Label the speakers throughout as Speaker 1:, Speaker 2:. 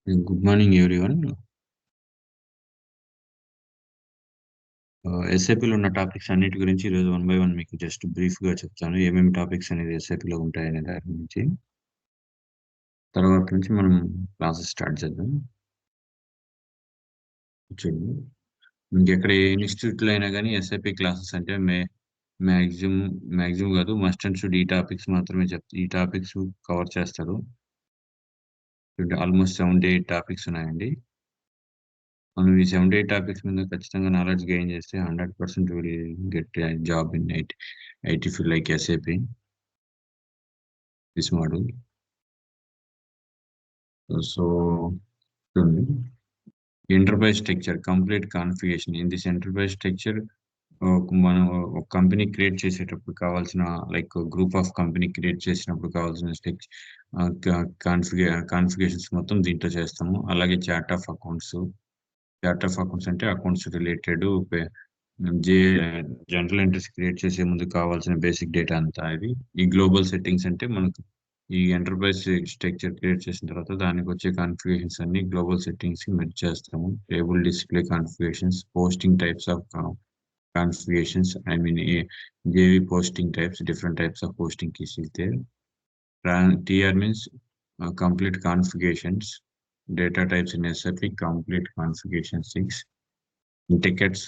Speaker 1: Good morning, everyone. ఎస్ఐపిలో ఉన్న topics అన్నిటి గురించి ఈరోజు వన్ బై వన్ మీకు జస్ట్ బ్రీఫ్గా చెప్తాను. ఏమేమి టాపిక్స్ అనేది ఎస్ఐపిలో ఉంటాయనే దాని గురించి. తర్వాత నుంచి మనం క్లాసెస్ స్టార్ట్ చేద్దాం. చూడండి, ఇంకెక్కడ ఏ ఇన్స్టిట్యూట్లో అయినా కానీ ఎస్ఐపి క్లాసెస్ అంటే మ్యాక్సిమం కాదు, మస్ట్ అండ్ షుడ్ ఈ టాపిక్స్ మాత్రమే ఈ టాపిక్స్ కవర్ చేస్తారు. ఆల్మోస్ట్ 78 టాపిక్స్ ఉన్నాయండి. మనం ఈ 78 టాపిక్స్ మీద ఖచ్చితంగా నాలెడ్జ్ గెయిన్ చేస్తే 100% will get job in IT field like SIP this model. So enterprise structure, complete configuration. In this enterprise structure మనం ఒక కంపెనీ క్రియేట్ చేసేటప్పుడు కావాల్సిన గ్రూప్ ఆఫ్ కంపెనీ క్రియేట్ చేసినప్పుడు కావాల్సిన కాన్ఫిగరేషన్స్ మొత్తం దీంట్లో చేస్తాము. అలాగే చార్ట్ ఆఫ్ అకౌంట్స్ అంటే accounts related general entries create చేసే ముందు కావాల్సిన బేసిక్ డేటా అంతా ఇది. ఈ గ్లోబల్ సెట్టింగ్స్ అంటే మనకు ఈ ఎంటర్ప్రైజ్ స్ట్రక్చర్ క్రియేట్ చేసిన తర్వాత దానికి వచ్చే కాన్ఫిగరేషన్స్ అన్ని గ్లోబల్ సెట్టింగ్స్ కి మెర్జ్ చేస్తాము. Table display configurations, posting types of configurations. I mean, JV posting types, different types of posting keys is there. TR means complete configurations. Data types in SAP, complete configuration 6. Tickets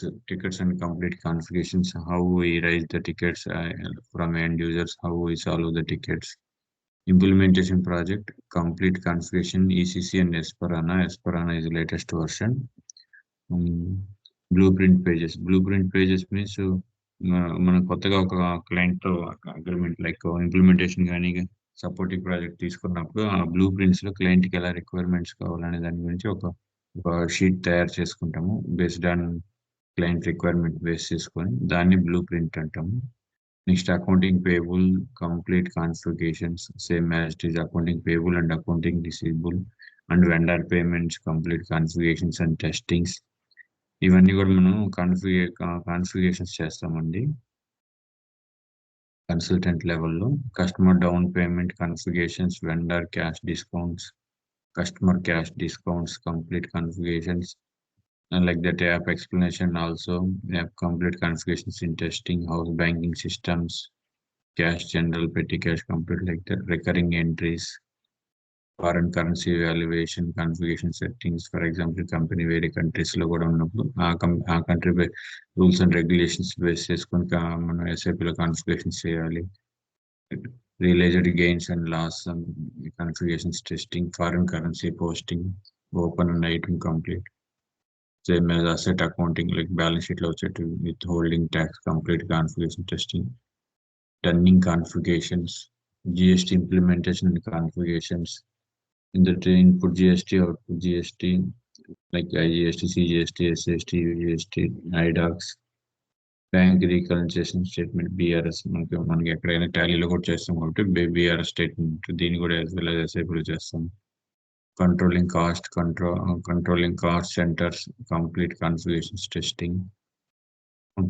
Speaker 1: and complete configurations. How we raise the tickets from end users, how we solve the tickets. Implementation project, complete configuration, ECC and Esperana. Esperana is the latest version. Blue print pages means మనం కొత్తగా ఒక client తో agreement implementation కానీ supporting project తీసుకున్నప్పుడు ఆ blue prints లో client కి ఎలా రిక్వైర్మెంట్స్ కావాలనే దాని గురించి ఒక షీట్ తయారు చేసుకుంటాము. Based on client requirement base చేసుకొని దాన్ని బ్లూ ప్రింట్ అంటాము. Next accounting payable, complete configurations, same as it is accounting payable and accounting receivable and vendor payments, complete configurations and testings. ఇవన్నీ కూడా మనం కాన్ఫిగరేషన్స్ చేస్తామండి కన్సల్టెంట్ లెవెల్లో. Customer down payment configurations, vendor cash discounts, customer cash discounts, complete configurations like that. App explanation also, app complete configurations in testing, house banking systems, cash general, petty cash, complete like that. Recurring entries, foreign currency valuation, configuration settings. For example company వేరే countries లో కూడా ఉన్నప్పుడు ఆ country rules and regulations base చేసుకొని మనం ఎస్ఐపిలో configurations చేయాలి. Realized gains and loss, configurations testing, foreign currency posting, open and item complete. Same as asset accounting like balance sheet లో వచ్చేటి withholding tax, complete configuration testing. Turning configurations, GST implementation and configurations. In the input GST, output GST, like IGST, CGST, SGST, UGST, IDOCS, bank reconciliation statement, BRS. మనకి ఎక్కడైనా టాలీలో కూడా చేస్తాం కాబట్టి BRS statement, దీన్ని కూడా as well as ఎస్ఐపిలో చేస్తాం. Controlling cost centres, complete configurations testing.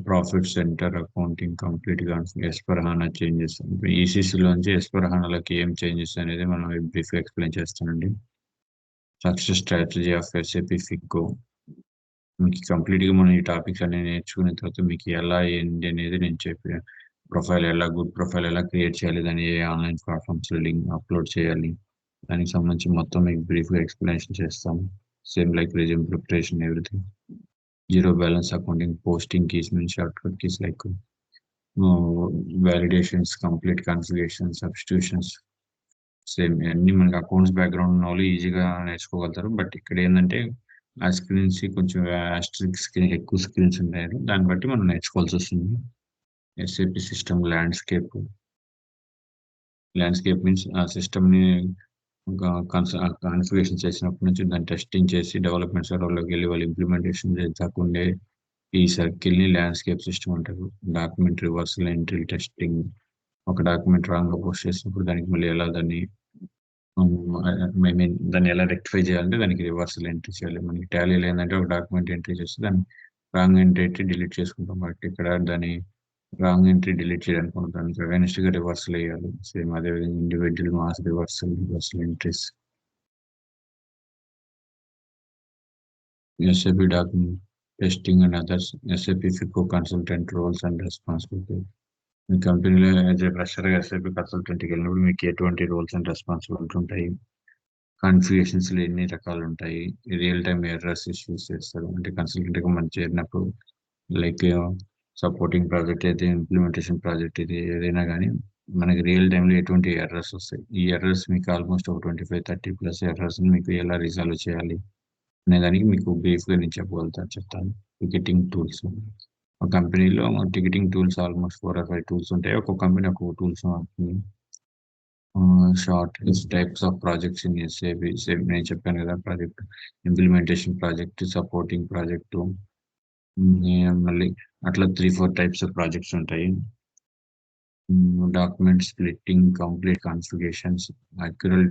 Speaker 1: Profit centre accounting, complete S four HANA changes. ఈసీసీలోంచి ఎస్పర్హానాలోకి ఏం చేంజెస్ అనేది మనం బ్రీఫ్ ఎక్స్ప్లెయిన్ చేస్తానండి. Success strategy of SAP FICO. మీకు కంప్లీట్గా మనం ఈ టాపిక్స్ అన్ని నేర్చుకున్న తర్వాత మీకు ఎలా ఏంటి అనేది నేను చెప్పిన గుడ్ ప్రొఫైల్ ఎలా క్రియేట్ చేయాలి, దాన్ని ఏ ఆన్లైన్ ప్లాట్ఫామ్స్ లింక్ అప్లోడ్ చేయాలి, దానికి సంబంధించి మొత్తం మీకు బ్రీఫ్గా ఎక్స్ప్లెనేషన్ చేస్తాము. Same like resume preparation, everything. Zero balance accounting, posting keys means shortcut keys like validations, complete configuration, substitutions. Same అన్ని మనకి అకౌంట్స్ బ్యాక్గ్రౌండ్ ఉన్న వాళ్ళు ఈజీగా నేర్చుకోగలుగుతారు. బట్ ఇక్కడ ఏంటంటే ఆ స్క్రీన్స్ కొంచెం ఆస్ట్రిక్ స్క్రీన్, ఎక్కువ స్క్రీన్స్ ఉంటాయి, దాన్ని బట్టి మనం నేర్చుకోవాల్సి వస్తుంది. ఎస్ఏపి సిస్టమ్ ల్యాండ్స్కేప్ మీన్స్ ఆ సిస్టమ్ని కాన్ఫిగరేషన్ చేసినప్పటి నుంచి దాన్ని టెస్టింగ్ చేసి డెవలప్మెంట్ సర్వర్లోకి వెళ్ళి వాళ్ళు ఇంప్లిమెంటేషన్ చేసాకుండే ఈ సర్కిల్ని ల్యాండ్స్కేప్ సిస్టమ్ అంటారు. డాక్యుమెంట్ రివర్సల్ ఎంట్రీ టెస్టింగ్, ఒక డాక్యుమెంట్ రాంగ్గా పోస్ట్ చేసినప్పుడు దానికి మళ్ళీ ఎలా దాన్ని దాన్ని ఎలా రెక్టిఫై చేయాలంటే దానికి రివర్సల్ ఎంట్రీ చేయాలి. మనకి టాలీలో ఏంటంటే ఒక డాక్యుమెంట్ ఎంట్రీ చేస్తే దాన్ని రాంగ్ ఎంట్రీ డిలీట్ చేసుకుంటాం. బట్ ఇక్కడ దాన్ని రాంగ్ ఎంట్రీ డిలీట్ చేయాలనుకుంటాం, దానికి అగైనెస్ట్ గా రివర్సల్ వేయాలి. సేమ్ అదేవిధంగా individual mass reversal entries. SAP document testing and others, SAP FICO consultant roles and responsibilities. మీ కంపెనీలో యాజ్ ఏ ఫ్రెషర్గా ఎస్ఐపి కన్సల్టెంట్కి వెళ్ళినప్పుడు మీకు ఎటువంటి రోల్స్ అండ్ రెస్పాన్సిబిలిటీ ఉంటాయి, కాన్ఫిగరేషన్స్లో ఎన్ని రకాలు ఉంటాయి, రియల్ టైమ్ ఎర్రర్స్ ఇష్యూస్ చేస్తారు అంటే కన్సల్టెంట్గా మనం చేరినప్పుడు లైక్ సపోర్టింగ్ ప్రాజెక్ట్ అయితే ఇంప్లిమెంటేషన్ ప్రాజెక్ట్ ఇది ఏదైనా కానీ మనకి రియల్ టైంలో ఎటువంటి ఎర్రర్స్ వస్తాయి, ఈ ఎర్రర్స్ మీకు ఆల్మోస్ట్ ఒక 25-30+ ఎర్రర్స్ని మీకు ఎలా రిజాల్వ్ చేయాలి అనే దానికి మీకు బ్రీఫ్గా నేను చెప్తాను. టికెటింగ్ టూల్స్, ఒక కంపెనీలో ticketing tools almost 4 or 5 tools ఉంటాయి, ఒక్కొక్క కంపెనీ ఒక్కొక్క టూల్స్ వాడుతుంది. Short list types of projects in SAP, same నేను చెప్పాను కదా, project implementation project, supporting project, మళ్ళీ అట్లా 3-4 టైప్స్ ఆఫ్ ప్రాజెక్ట్స్ ఉంటాయి. Document splitting, complete configurations, అక్యురల్